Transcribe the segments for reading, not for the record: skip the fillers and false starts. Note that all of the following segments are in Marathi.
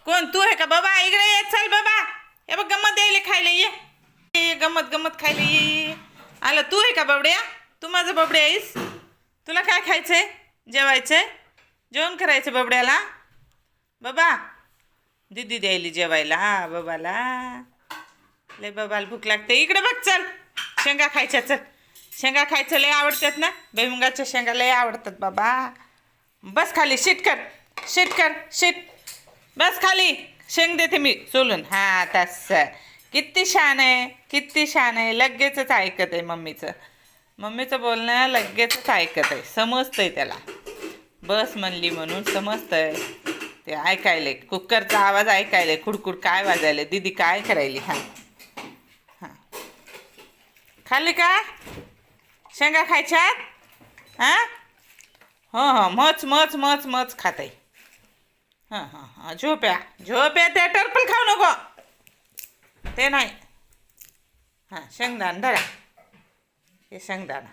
कोण तू आहे का बाबा? इकडे ये, चल बाबा. हे बघ गंमत यायले खायला ये. गंमत गंमत खायला ये. आलं तू आहे का बाबड्या? तू माझं बाबड्या आहेस? तुला काय खायचंय? जेवायचंय? जेवण करायचं बाबड्याला? बाबा दीदी द्यायली जेवायला बाबाला. लय बाबाला भूक लागते. इकडे बघ, चल शेंगा खायच्या. चल शेंगा खायचं लय आवडतात ना. भुईमुगाच्या शेंगा लय आवडतात बाबा. बस खाली, शीट कर, शीट कर, शीट. बस खाली, शेंग देते मी सोलून. हा तसं. किती छान आहे, किती छान आहे. लगेचच ऐकत आहे मम्मीचं बोलणं लगेचच ऐकत आहे. समजतंय त्याला. बस म्हणली म्हणून समजतंय ते. ऐकायले कुकरचा आवाज ऐकायले. खुडखुड काय वाजायले. दीदी काय करायली? हां हां खाल्ली का शेंगा खायच्यात? हां हो हो, मच मच मच मच खात आहे. हां हां हां झोप्या झोप्या. ते टर्पल खाऊ नको, ते नाही. हां शेंगदाणा धरा, हे शेंगदाणा.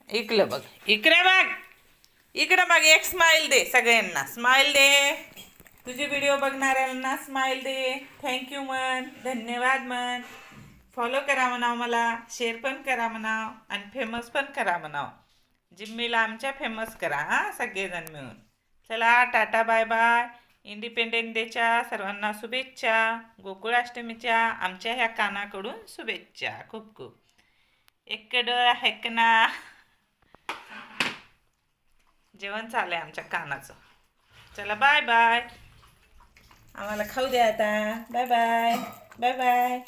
इकडं बघ, इकडे बघ, इकडं बघ. एक स्माइल दे सगळ्यांना. स्माइल दे. तुझे व्हिडिओ बघणाऱ्यांना स्माइल दे. थँक्यू म्हण, धन्यवाद म्हण. फॉलो करा म्हणावं मला, शेअर पण करा म्हणावं आणि फेमस पण करा म्हणावं. जिम्मीला आमच्या फेमस करा हां सगळेजण मिळून. चला टाटा बाय बाय. इंडिपेंडेंट डेच्या सर्वांना शुभेच्छा. गोकुळाष्टमीच्या आमच्या ह्या कानाकडून शुभेच्छा खूप खूप. इकडं हेकना जेवण चालू आहे आमच्या कानाचं. चला बाय बाय. आम्हाला खाऊ द्या आता. Bye bye, bye bye.